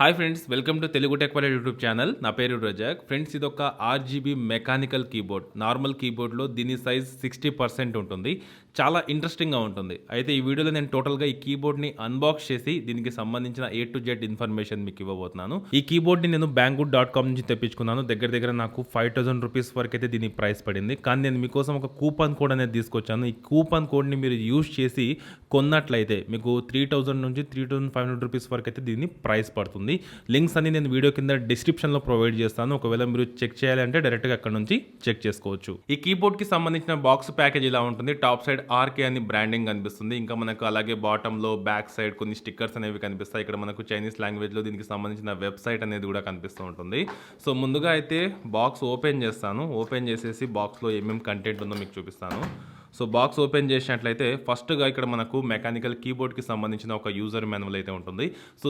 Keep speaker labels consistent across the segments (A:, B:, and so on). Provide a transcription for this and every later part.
A: Hi friends, welcome to Telugu tech warrior YouTube channel. నా పేరు Razak. Friends, ఇది ఒక ఆర్జీబీ మెకానికల్ కీబోర్డ్. నార్మల్ కీబోర్డ్లో దీని సైజ్ 60% ఉంటుంది. చాలా ఇంట్రెస్టింగ్గా ఉంటుంది. అయితే ఈ వీడియోలో నేను టోటల్గా ఈ కీబోర్డ్ని అన్బాక్స్ చేసి దీనికి సంబంధించిన A to Z ఇన్ఫర్మేషన్ మీకు ఇవ్వబోతున్నాను. ఈ కీబోర్డ్ని నేను banggood.com నుంచి తెప్పించుకున్నాను. దగ్గర నాకు 5000 రూపీస్ వరకు అయితే దీని ప్రైస్ పడింది. కానీ నేను మీకోసం ఒక కూపన్ కోడ్ అనేది తీసుకొచ్చాను. ఈ కూపన్ కోడ్ని మీరు యూజ్ చేసి కొన్నట్లయితే మీకు 3000 నుంచి 3500 రూపీస్ వరకు అయితే దీని ప్రైస్ పడుతుంది. లింక్స్ అన్ని నేను వీడియో కింద డిస్క్రిప్షన్లో ప్రొవైడ్ చేస్తాను. ఒకవేళ మీరు చెక్ చేయాలంటే డైరెక్ట్గా అక్కడ నుంచి చెక్ చేసుకోవచ్చు. ఈ కీబోర్డ్కి సంబంధించిన బాక్స్ ప్యాకేజ్ ఇలా ఉంటుంది. టాప్ సైడ్ ఆర్కే అని బ్రాండింగ్ కనిపిస్తుంది. ఇంకా మనకు అలాగే బాటంలో బ్యాక్ సైడ్ కొన్ని స్టిక్కర్స్ అనేవి కనిపిస్తాయి. ఇక్కడ మనకు చైనీస్ లాంగ్వేజ్లో దీనికి సంబంధించిన వెబ్సైట్ అనేది కూడా కనిపిస్తూ ఉంటుంది. సో ముందుగా అయితే బాక్స్ ఓపెన్ చేస్తాను. ఓపెన్ చేసేసి బాక్స్లో ఏమేమి కంటెంట్ ఉందో మీకు చూపిస్తాను. సో బాక్స్ ఓపెన్ చేసినట్లయితే ఫస్ట్గా ఇక్కడ మనకు మెకానికల్ కీబోర్డ్కి సంబంధించిన ఒక యూజర్ మాన్యువల్ అయితే ఉంటుంది. సో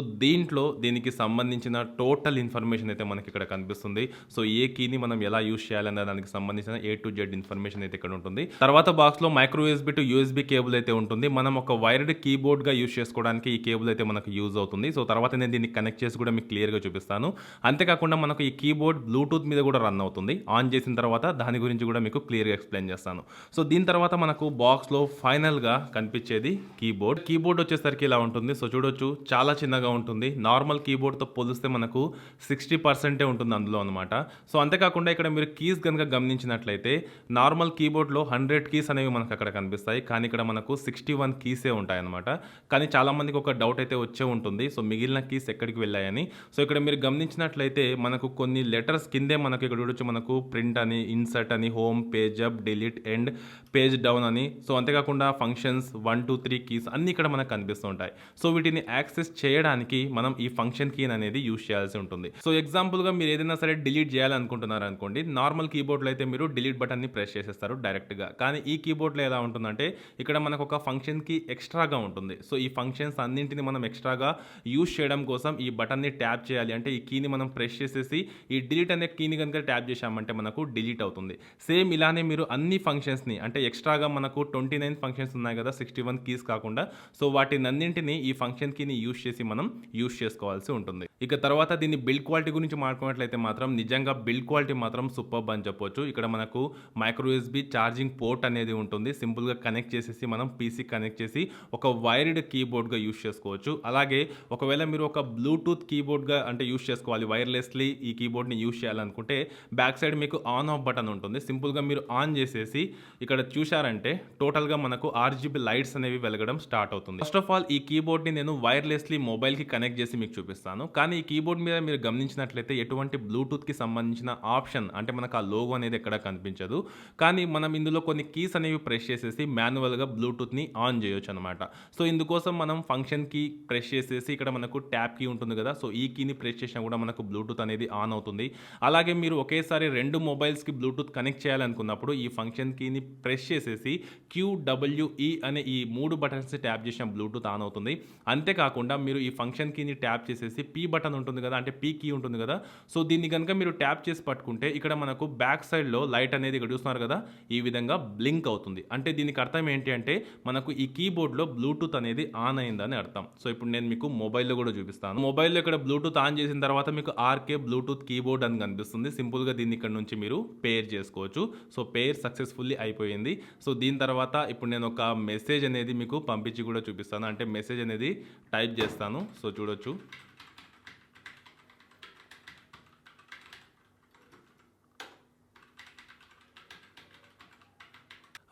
A: దీనికి సంబంధించిన టోటల్ ఇన్ఫర్మేషన్ అయితే మనకి ఇక్కడ కనిపిస్తుంది. సో ఏ కీని మనం ఎలా యూజ్ చేయాలనే దానికి సంబంధించిన A to Z ఇన్ఫర్మేషన్ అయితే ఇక్కడ ఉంటుంది. తర్వాత బాక్స్లో micro USB to USB cable అయితే ఉంటుంది. మనం ఒక వైర్డ్ కీబోర్డ్గా యూజ్ చేసుకోవడానికి ఈ కేబుల్ అయితే మనకు యూజ్ అవుతుంది. సో తర్వాత నేను దీన్ని కనెక్ట్ చేసి కూడా మీకు క్లియర్గా చూపిస్తాను. అంతేకాకుండా మనకు ఈ కీబోర్డ్ బ్లూటూత్ మీద కూడా రన్ అవుతుంది. ఆన్ చేసిన తర్వాత దాని గురించి కూడా మీకు క్లియర్గా ఎక్స్ప్లెయిన్ చేస్తాను. సో దీని తర్వాత మనకు బాక్స్లో ఫైనల్గా కనిపించేది కీబోర్డ్ వచ్చేసరికి ఇలా ఉంటుంది. సో చూడొచ్చు, చాలా చిన్నగా ఉంటుంది. నార్మల్ కీబోర్డ్తో పోలిస్తే మనకు 60% ఉంటుంది అందులో అనమాట. సో అంతేకాకుండా ఇక్కడ మీరు కీస్ కనుక గమనించినట్లయితే నార్మల్ కీబోర్డ్లో 100 కీస్ అనేవి మనకు అక్కడ కనిపిస్తాయి. కానీ ఇక్కడ మనకు 61 కీసే ఉంటాయన్నమాట. కానీ చాలామందికి ఒక డౌట్ అయితే వచ్చే ఉంటుంది. సో మిగిలిన కీస్ ఎక్కడికి వెళ్ళాయని. సో ఇక్కడ మీరు గమనించినట్లయితే మనకు కొన్ని లెటర్స్ కిందే మనకు ఇక్కడ చూడొచ్చు, మనకు ప్రింట్ అని, ఇన్సర్ట్ అని, home, page up, delete, end, page down అని. సో అంతేకాకుండా ఫంక్షన్స్ 1 2 3 కీస్ అన్నీ ఇక్కడ మనకు కనిపిస్తూ ఉంటాయి. సో వీటిని యాక్సెస్ చేయడానికి మనం ఈ ఫంక్షన్ కీ అనేది యూజ్ చేయాల్సి ఉంటుంది. సో ఎగ్జాంపుల్గా మీరు ఏదైనా సరే డిలీట్ చేయాలనుకుంటున్నారు అనుకోండి, నార్మల్ కీబోర్డ్లో అయితే మీరు డిలీట్ బటన్ని ప్రెస్ చేసేస్తారు డైరెక్ట్గా. కానీ ఈ కీబోర్డ్లో ఎలా ఉంటుందంటే ఇక్కడ మనకు ఒక ఫంక్షన్ కీ ఎక్స్ట్రాగా ఉంటుంది. సో ఈ ఫంక్షన్స్ అన్నింటిని మనం ఎక్స్ట్రాగా యూజ్ చేయడం కోసం ఈ బటన్ని ట్యాప్ చేయాలి. అంటే ఈ కీని మనం ప్రెస్ చేసేసి ఈ డిలీట్ అనే కీని కనుక ట్యాప్ చేసామంటే మనకు డిలీట్ అవుతుంది. సేమ్ ఇలానే మీరు అన్ని ఫంక్షన్స్ని, అంటే ఎక్స్ట్రాగా మనకు 29 ఫంక్షన్స్ ఉన్నాయి కదా, 61 కీస్ కాకుండా. సో వాటినన్నింటినీ ఈ ఫంక్షన్ కీని యూజ్ చేసి మనం యూజ్ చేసుకోవాల్సి ఉంటుంది. ఇక తర్వాత దీని బిల్డ్ క్వాలిటీ గురించి మాట్లాడుకున్నట్లయితే మాత్రం నిజంగా బిల్డ్ క్వాలిటీ మాత్రం సూపర్బ్ అని చెప్పొచ్చు. ఇక్కడ మనకు మైక్రో USB ఛార్జింగ్ పోర్ట్ అనేది ఉంటుంది. సింపుల్గా కనెక్ట్ చేసేసి మనం పీసీ కనెక్ట్ చేసి ఒక వైర్డ్ కీబోర్డ్గా యూజ్ చేసుకోవచ్చు. అలాగే ఒకవేళ మీరు ఒక బ్లూటూత్ కీబోర్డ్గా అంటే యూజ్ చేసుకోవాలి, వైర్లెస్లీ ఈ కీబోర్డ్ని యూజ్ చేయాలనుకుంటే బ్యాక్ సైడ్ మీకు ఆన్ ఆఫ్ బటన్ ఉంటుంది. సింపుల్గా మీరు ఆన్ చేసేసి ఇక్కడ చూశారంటే టోటల్గా మనకు RGB లైట్స్ అనేవి వెలగడం స్టార్ట్ అవుతుంది. ఫస్ట్ ఆఫ్ ఆల్ ఈ కీబోర్డ్ని నేను వైర్లెస్లీ మొబైల్కి కనెక్ట్ చేసి మీకు చూపిస్తాను. కానీ ఈ కీబోర్డ్ మీద మీరు గమనించినట్లయితే ఎటువంటి బ్లూటూత్కి సంబంధించిన ఆప్షన్ అంటే మనకు ఆ లోగో అనేది ఎక్కడ కనిపించదు. కానీ మనం ఇందులో కొన్ని కీస్ అనేవి ప్రెస్ చేసేసి మాన్యువల్గా బ్లూటూత్ని ఆన్ చేయొచ్చు అనమాట. సో ఇందుకోసం మనం ఫంక్షన్ కీ ప్రెస్ చేసేసి ఇక్కడ మనకు ట్యాప్ కీ ఉంటుంది కదా, సో ఈ కీని ప్రెస్ చేసినా కూడా మనకు బ్లూటూత్ అనేది ఆన్ అవుతుంది. అలాగే మీరు ఒకేసారి 2 మొబైల్స్కి బ్లూటూత్ కనెక్ట్ చేయాలనుకున్నప్పుడు ఈ ఫంక్షన్ కీని ప్రెస్ చేసేసి QWE అనే ఈ 3 బటన్స్ ట్యాప్ చేసిన బ్లూటూత్ ఆన్ అవుతుంది. అంతేకాకుండా మీరు ఈ ఫంక్షన్ కీని ట్యాప్ చేసేసి P బటన్ ఉంటుంది కదా, అంటే P కీ ఉంటుంది కదా, సో దీన్ని కనుక మీరు ట్యాప్ చేసి పట్టుకుంటే ఇక్కడ మనకు బ్యాక్ సైడ్లో లైట్ అనేది ఇక్కడ చూస్తున్నారు కదా, ఈ విధంగా బ్లింక్ అవుతుంది. అంటే దీనికి అర్థం ఏంటి అంటే మనకు ఈ కీబోర్డ్లో బ్లూటూత్ అనేది ఆన్ అయిందని అర్థం. సో ఇప్పుడు నేను మీకు మొబైల్లో కూడా చూపిస్తాను. మొబైల్లో ఇక్కడ బ్లూటూత్ ఆన్ చేసిన తర్వాత మీకు RK బ్లూటూత్ కీబోర్డ్ అని కనిపిస్తుంది. సింపుల్గా దీన్ని ఇక్కడ నుంచి మీరు పేర్ చేసుకోవచ్చు. సో పేర్ సక్సెస్ఫుల్లీ అయిపోయింది. సో దీని తర్వాత ఇప్పుడు నేను ఒక మెసేజ్ అనేది మీకు పంపించి కూడా చూపిస్తాను. అంటే మెసేజ్ అనేది టైప్ చేస్తాను. సో చూడొచ్చు,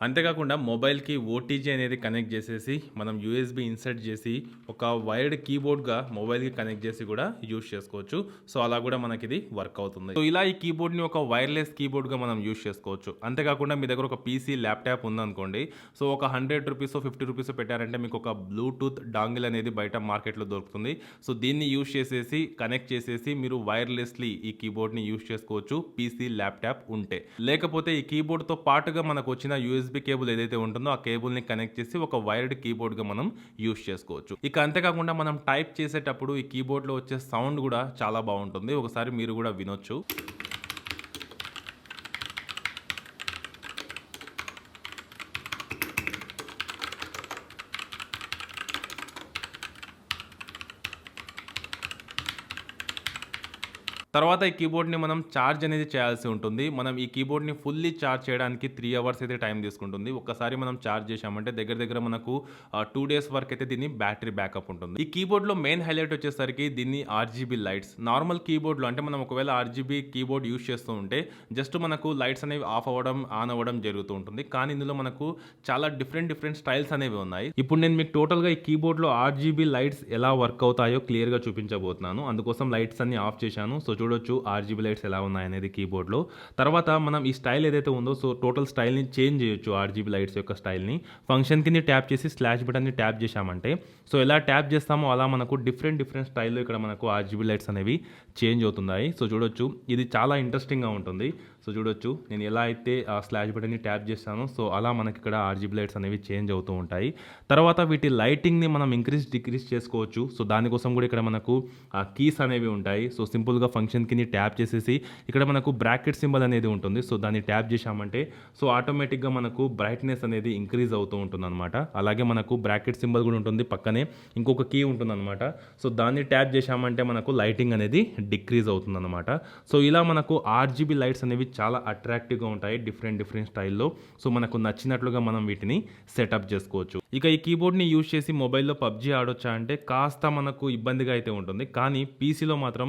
A: అంతేకాకుండా మొబైల్కి OTG అనేది కనెక్ట్ చేసేసి మనం USB ఇన్సర్ట్ చేసి ఒక వైర్డ్ కీబోర్డ్గా మొబైల్కి కనెక్ట్ చేసి కూడా యూజ్ చేసుకోవచ్చు. సో అలా కూడా మనకి ఇది వర్క్ అవుతుంది. సో ఇలా ఈ కీబోర్డ్ని ఒక వైర్లెస్ కీబోర్డ్గా మనం యూజ్ చేసుకోవచ్చు. అంతేకాకుండా మీ దగ్గర ఒక PC ల్యాప్టాప్ ఉందనుకోండి, సో ఒక 100 రూపీస్ 50 రూపీస్ పెట్టారంటే మీకు ఒక బ్లూటూత్ డాంగిల్ అనేది బయట మార్కెట్లో దొరుకుతుంది. సో దీన్ని యూజ్ చేసేసి కనెక్ట్ చేసేసి మీరు వైర్లెస్లీ ఈ కీబోర్డ్ని యూజ్ చేసుకోవచ్చు PC ల్యాప్టాప్ ఉంటే. లేకపోతే ఈ కీబోర్డ్తో పాటుగా మనకు వచ్చిన USB కేబుల్ ఏదైతే ఉంటుందో ఆ కేబుల్ని కనెక్ట్ చేసి ఒక వైర్డ్ కీబోర్డ్గా మనం యూజ్ చేసుకోవచ్చు. ఇక అంతేకాకుండా మనం టైప్ చేసేటప్పుడు ఈ కీబోర్డ్లో వచ్చే సౌండ్ కూడా చాలా బాగుంటుంది. ఒకసారి మీరు కూడా వినొచ్చు. తర్వాత ఈ కీబోర్డ్‌ని మనం ఛార్జ్ అనేది చేయాల్సి ఉంటుంది. మనం ఈ కీబోర్డ్‌ని ఫుల్లీ ఛార్జ్ చేయడానికి 3 అవర్స్ అయితే టైం తీసుకుంటుంది. ఒక్కసారి మనం ఛార్జ్ చేశామంటే దగ్గర దగ్గర మనకు 2 డేస్ వరకైతే దీని బ్యాటరీ బ్యాకప్ ఉంటుంది. ఈ కీబోర్డ్‌లో మెయిన్ హైలైట్ వచ్చేసరికి దీన్ని ఆర్‌జీబీ లైట్స్. నార్మల్ కీబోర్డ్‌లో అంటే మనం ఒకవేళ ఆర్‌జీబీ కీబోర్డ్ యూజ్ చేస్తూ ఉంటే జస్ట్ మనకు లైట్స్ అనేవి ఆఫ్ అవ్వడం, ఆన్ అవ్వడం జరుగుతూ ఉంటుంది. కానీ ఇందులో మనకు చాలా డిఫరెంట్ స్టైల్స్ అనేవి ఉన్నాయి. ఇప్పుడు నేను మీకు టోటల్‌గా ఈ కీబోర్డ్‌లో ఆర్‌జీబీ లైట్స్ ఎలా వర్క్ అవుతాయో క్లియర్‌గా చూపించబోతున్నాను. అందుకోసం లైట్స్ అన్ని ఆఫ్ చేశాను. సో చూడొచ్చు ఆర్‌జీబీ లైట్స్ ఎలా ఉన్నాయనేది కీబోర్డ్‌లో. తర్వాత మనం ఈ స్టైల్ ఏదైతే ఉందో సో టోటల్ స్టైల్‌ని చేంజ్ చేయొచ్చు ఆర్‌జీబీ లైట్స్ యొక్క స్టైల్‌ని. ఫంక్షన్ కింద ట్యాప్ చేసి స్లాష్ బటన్‌ని ట్యాప్ చేశామంటే సో ఎలా ట్యాప్ చేస్తామో అలా మనకు డిఫరెంట్ స్టైల్‌లో ఇక్కడ మనకు ఆర్‌జీబీ లైట్స్ అనేవి చేంజ్ అవుతున్నాయి. సో చూడొచ్చు ఇది చాలా ఇంట్రెస్టింగ్‌గా ఉంటుంది. సో చూడొచ్చు నేను ఎలా అయితే ఆ స్లాష్ బటన్‌ని ట్యాప్ చేస్తానో సో అలా మనకి ఇక్కడ ఆర్‌జీబీ లైట్స్ అనేవి చేంజ్ అవుతూ ఉంటాయి. తర్వాత వీటి లైటింగ్‌ని మనం ఇంక్రీజ్, డిక్రీజ్ చేసుకోవచ్చు. సో దానికోసం కూడా ఇక్కడ మనకు కీస్ అనేవి ఉంటాయి. సో సింపుల్‌గా ఫంక్షన్ కిని ట్యాప్ చేసేసి ఇక్కడ మనకు బ్రాకెట్ సింబల్ అనేది ఉంటుంది. సో దాన్ని ట్యాప్ చేశామంటే సో ఆటోమేటిక్‌గా మనకు బ్రైట్‌నెస్ అనేది ఇంక్రీజ్ అవుతూ ఉంటుందన్నమాట. అలాగే మనకు బ్రాకెట్ సింబల్ కూడా ఉంటుంది. పక్కనే ఇంకొక కీ ఉంటుందన్నమాట. సో దాన్ని ట్యాప్ చేశామంటే మనకు లైటింగ్ అనేది డిక్రీజ్ అవుతుందన్నమాట. సో ఇలా మనకు ఆర్‌జీబీ లైట్స్ అనేవి చాలా అట్రాక్టివ్‌గా ఉంటాయి. డిఫరెంట్ స్టైల్‌లో. సో మనకు నచ్చినట్లుగా మనం వీటిని సెటప్ చేసుకోవచ్చు. ఇక ఈ కీబోర్డ్‌ని యూజ్ చేసి మొబైల్‌లో పబ్‌జీ ఆడొచ్చా అంటే కాస్త మనకు ఇబ్బందిగా అయితే ఉంటుంది. కానీ పీసీలో మాత్రం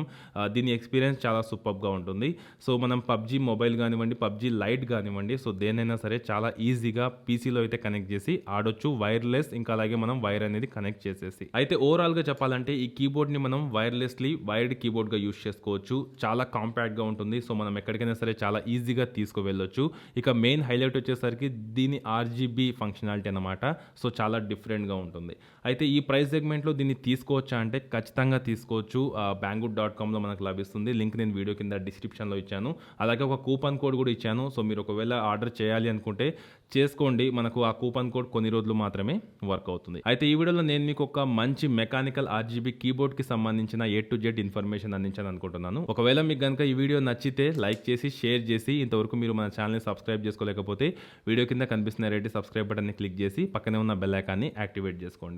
A: దీని ఎక్స్‌పీరియన్స్ చాలా సూపర్బ్‌గా ఉంటుంది. సో మనం పబ్‌జీ మొబైల్ గానివ్వండి, పబ్‌జీ లైట్ గానివ్వండి సో దేన్నైనా సరే చాలా ఈజీగా పీసీలో అయితే కనెక్ట్ చేసి ఆడొచ్చు. వైర్‌లెస్ ఇంకా అలాగే మనం వైర్ అనేది కనెక్ట్ చేసేసి. అయితే ఓవరాల్‌గా చెప్పాలంటే ఈ కీబోర్డ్‌ని మనం వైర్డ్ కీబోర్డ్‌గా యూజ్ చేసుకోవచ్చు. చాలా కాంపాక్ట్‌గా ఉంటుంది. సో మనం ఎక్కడికైనా సరే చాలా ఈజీగా తీసుకువెళ్ళొచ్చు. ఇక మెయిన్ హైలైట్ వచ్చేసరికి దీని ఆర్‌జీబీ ఫంక్షనాలిటీ అన్నమాట. సో చాలా డిఫరెంట్‌గా ఉంటుంది. అయితే ఈ ప్రైస్ సెగ్మెంట్‌లో దీన్ని తీసుకోవచ్చా అంటే ఖచ్చితంగా తీసుకోవచ్చు. banggood.comలో మనకు లభిస్తుంది. లింక్ నేను వీడియో కింద డిస్క్రిప్షన్‌లో ఇచ్చాను. అలాగే ఒక కూపన్ కోడ్ కూడా ఇచ్చాను. సో మీరు ఒకవేళ ఆర్డర్ చేయాలి అనుకుంటే చేసుకోండి. మనకు ఆ కూపన్ కోడ్ కొన్ని రోజులు మాత్రమే వర్క్ అవుతుంది. అయితే ఈ వీడియోలో నేను మీకు ఒక మంచి మెకానికల్ ఆర్‌జీబీ కీబోర్డ్‌కి సంబంధించిన ఏ టు జెడ్ ఇన్ఫర్మేషన్ అందించాను అనుకుంటున్నాను. ఒకవేళ మీకు గనుక ఈ వీడియో నచ్చితే లైక్ చేసి, షేర్ చేసి ఇంతవరకు మీరు మన ఛానల్‌ని సబ్స్క్రైబ్ చేసుకోలేకపోతే వీడియో కింద కనిపిస్తున్న రెడ్ సబ్స్క్రైబ్ బటన్‌ని క్లిక్ చేసి పక్కనే ఉన్న బెల్ ఐకాన్‌ని యాక్టివేట్ చేసుకోండి.